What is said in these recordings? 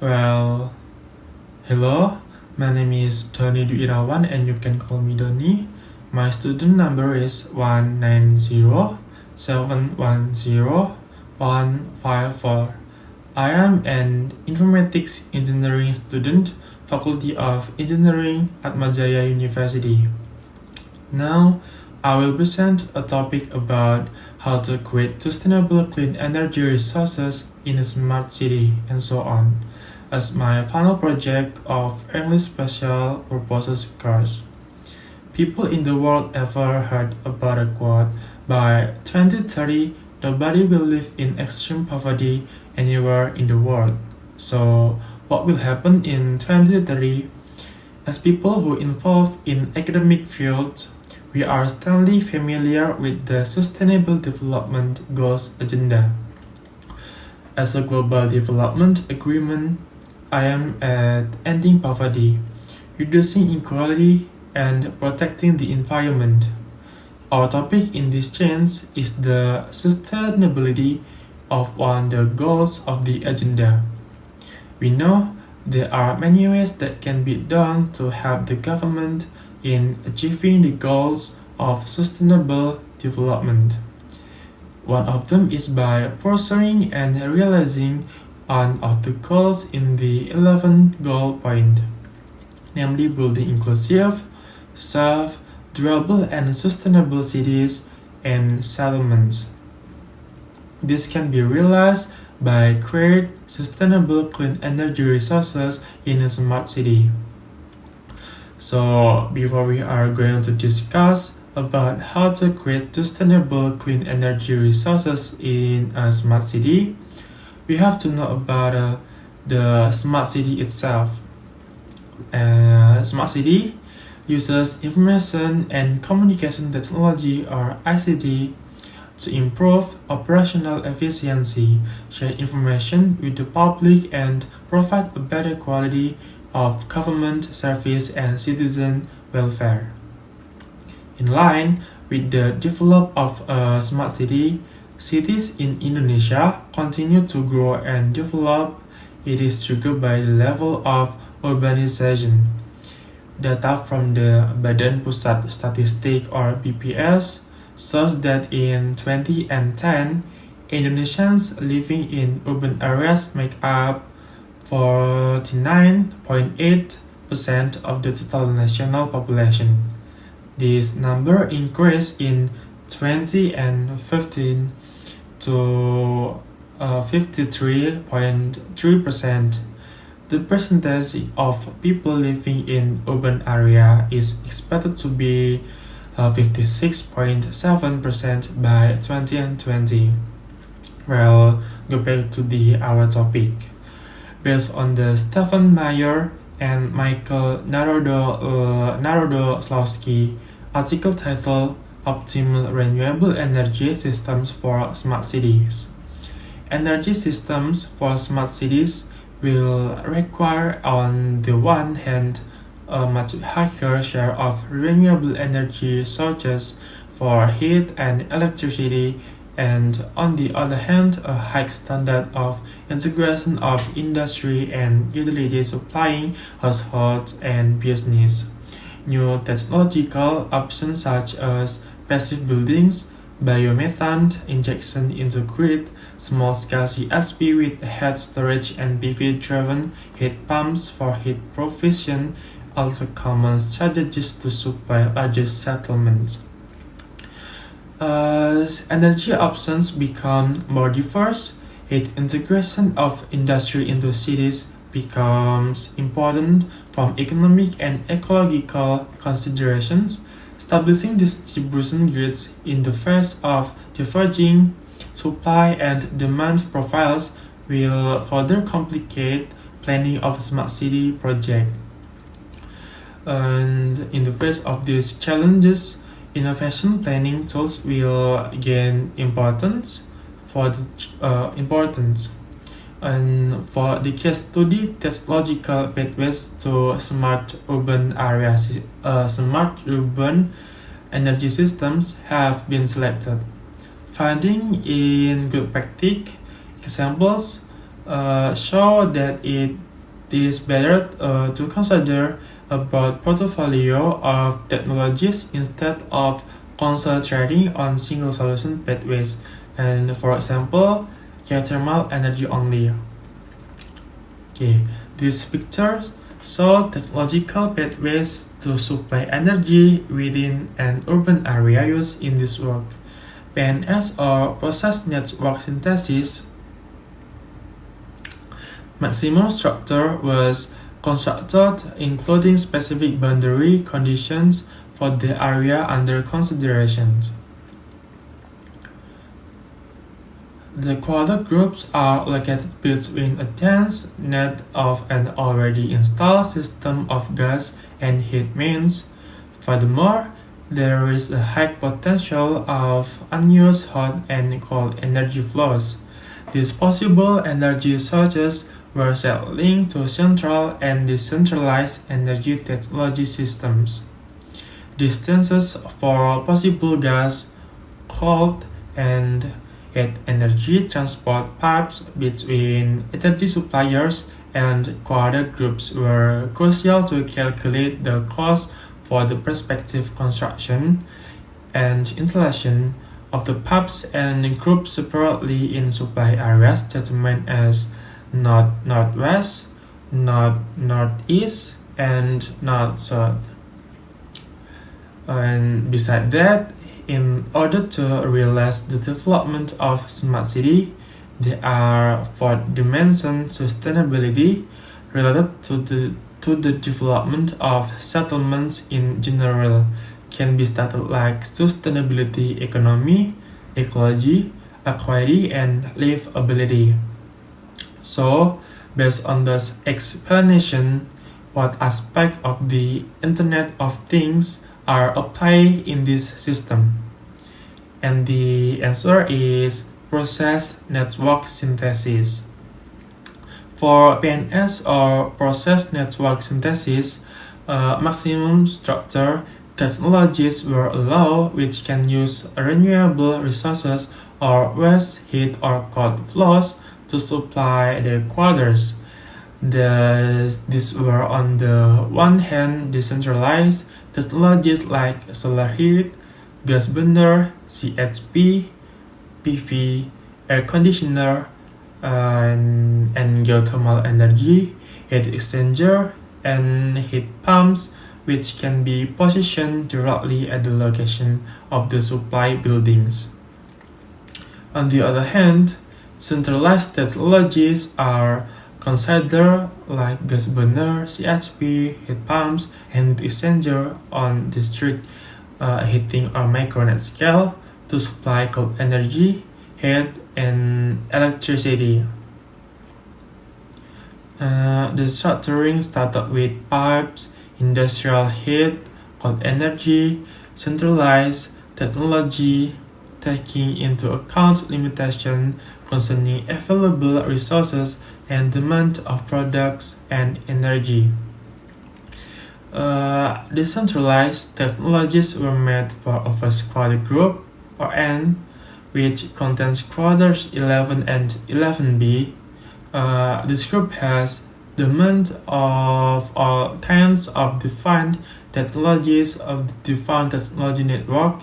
Well, hello, my name is Doni Duirawan and you can call me Doni. My student number is 190710154. I am an informatics engineering student, Faculty of Engineering at Majaya University. Now, I will present a topic about how to create sustainable clean energy resources in a smart city and so on, as my final project of English Special Purposes course. People in the world ever heard about a quote, by 2030, nobody will live in extreme poverty anywhere in the world. So, what will happen in 2030? As people who involved in academic fields, we are strongly familiar with the Sustainable Development Goals agenda. As a global development agreement, I am at ending poverty, reducing inequality, and protecting the environment. Our topic in this change is the sustainability of one of the goals of the agenda. We know there are many ways that can be done to help the government in achieving the goals of sustainable development. One of them is by pursuing and realizing one of the goals in the 11th goal point, namely building inclusive, safe, durable, and sustainable cities and settlements. This can be realized by creating sustainable clean energy resources in a smart city. So before we are going to discuss about how to create sustainable clean energy resources in a smart city, we have to know about the smart city itself. Smart city uses information and communication technology or ICT to improve operational efficiency, share information with the public, and provide a better quality of government service and citizen welfare. In line with the development of a smart city, cities in Indonesia continue to grow and develop. It is triggered by the level of urbanization. Data from the Badan Pusat Statistik or BPS shows that in 2010, Indonesians living in urban areas make up 49.8% of the total national population. This number increased in 2015 to 53.3%. The percentage of people living in urban area is expected to be 56.7% by 2020. Well, go back to our topic. Based on the Stephen Meyer and Michael Narodowski article titled Optimal Renewable Energy Systems for Smart Cities. Energy systems for smart cities will require, on the one hand, a much higher share of renewable energy sources for heat and electricity, and on the other hand, a high standard of integration of industry and utility supplying households and business. New technological options such as passive buildings, biomethane injection into grid, small-scale CSP with heat storage, and PV-driven heat pumps for heat provision also common strategies to supply larger settlements. As energy options become more diverse, heat integration of industry into cities becomes important from economic and ecological considerations. Establishing distribution grids in the face of diverging supply and demand profiles will further complicate planning of a smart city project. And in the face of these challenges, innovation planning tools will gain importance. And for the case study, technological pathways to smart urban areas, smart urban energy systems have been selected. Finding in good practice examples show that it it is better to consider a broad portfolio of technologies instead of concentrating on single solution pathways, and for example, geothermal energy only. Okay, this picture shows technological pathways to supply energy within an urban area used in this work. PNS or process network synthesis maximum structure was constructed including specific boundary conditions for the area under consideration. The quadrant groups are located between a dense net of an already installed system of gas and heat mains. Furthermore, there is a high potential of unused hot and cold energy flows. These possible energy sources were set linked to central and decentralized energy technology systems. Distances for possible gas, cold, and heat energy transport pipes between energy suppliers and quadrant groups were crucial to calculate the cost for the prospective construction and installation of the pipes and grouped separately in supply areas determined as north-northwest, north-northeast, and north-south. And beside that, in order to realize the development of smart city, there are four dimensions sustainability related to the development of settlements in general can be stated like sustainability economy, ecology, equity, and livability. So, based on this explanation, what aspect of the Internet of Things are applied in this system? And the answer is process network synthesis. For PNS or process network synthesis, maximum structure technologies were allowed which can use renewable resources or waste heat or cold flows to supply the quadrants. These were on the one hand decentralized technologies like solar heat, gas burner, CHP, PV, air conditioner, and geothermal energy, heat exchanger, and heat pumps, which can be positioned directly at the location of the supply buildings. On the other hand, centralized technologies are considered like gas burner, CHP, heat pumps, and heat exchanger on district heating or micronet scale to supply cold energy, heat, and electricity. The structuring started with pipes, industrial heat, cold energy, centralized technology, taking into account limitations concerning available resources and demand of products and energy. Decentralized technologies were made for a first quadrant group, or N, which contains quadrants 11 and 11b. This group has demand of all kinds of defined technologies of the defined technology network.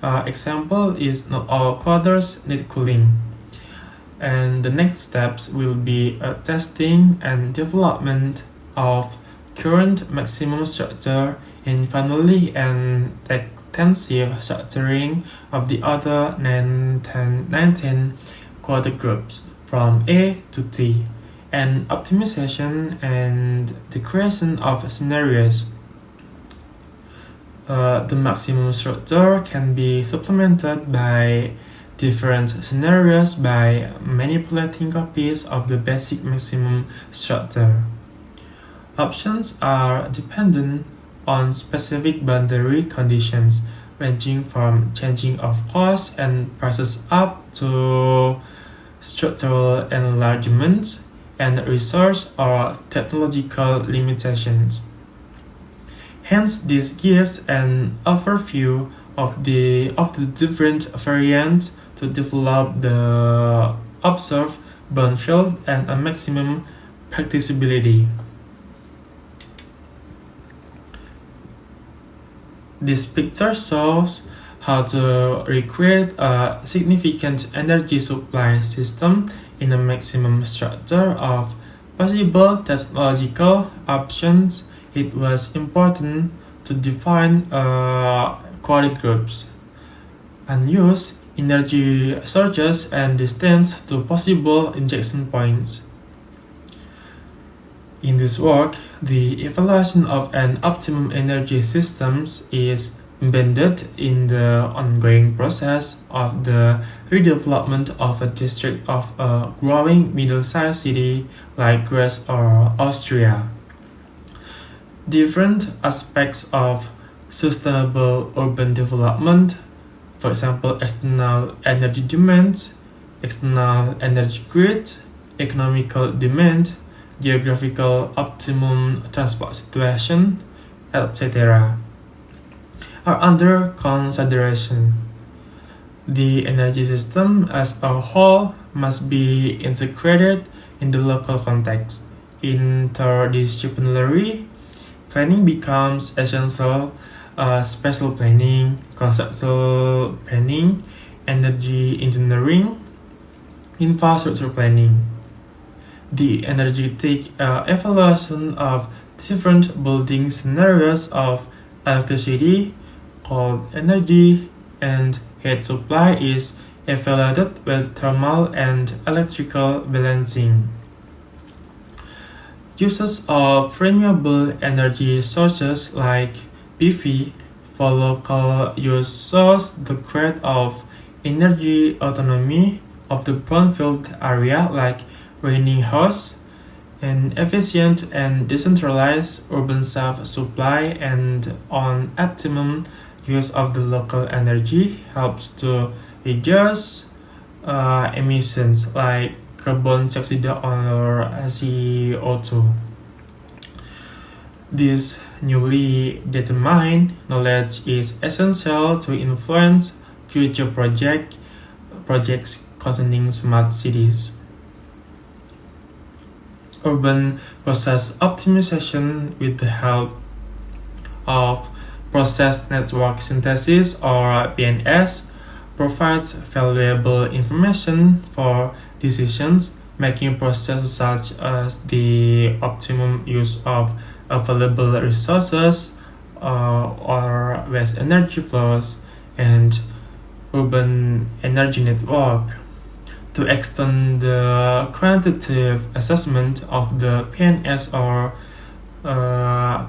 Example is not all quadrants need cooling. And the next steps will be testing and development of current maximum structure, and finally an extensive structuring of the other 19 quadrant groups from A to T, and optimization and the creation of scenarios. The maximum structure can be supplemented by different scenarios by manipulating copies of the basic maximum structure. Options are dependent on specific boundary conditions, ranging from changing of costs and prices up to structural enlargement and resource or technological limitations. Hence, this gives an overview of the different variants to develop the observed bound field and a maximum practicability. This picture shows how to recreate a significant energy supply system in a maximum structure of possible technological options. It was important to define quality groups, unused energy sources, and distance to possible injection points. In this work, the evaluation of an optimum energy systems is embedded in the ongoing process of the redevelopment of a district of a growing middle-sized city like Greece or Austria. Different aspects of sustainable urban development, for example, external energy demand, external energy grid, economical demand, geographical optimum transport situation, etc., are under consideration. The energy system as a whole must be integrated in the local context. Interdisciplinary planning becomes essential. Spatial planning, conceptual planning, energy engineering, infrastructure planning. The energetic evaluation of different building scenarios of electricity, cold energy, and heat supply is evaluated with thermal and electrical balancing. Uses of renewable energy sources like PV for local use shows the grade of energy autonomy of the brownfield area like raining house, an efficient and decentralized urban self-supply and on optimum use of the local energy helps to reduce emissions like carbon dioxide or CO2. This newly determined knowledge is essential to influence future projects concerning smart cities. Urban process optimization with the help of process network synthesis or PNS provides valuable information for decisions making processes such as the optimum use of available resources or waste energy flows and urban energy network. To extend the quantitative assessment of the PNS or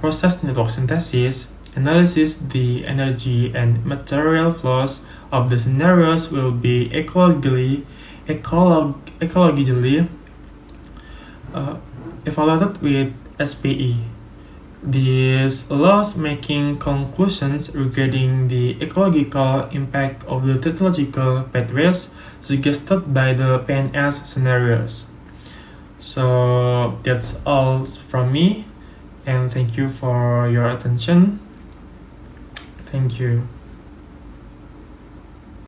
process network synthesis analysis, the energy and material flows of the scenarios will be ecologically evaluated with SPE. This allows making conclusions regarding the ecological impact of the technological pathways suggested by the PNS scenarios. So that's all from me, and thank you for your attention. Thank you.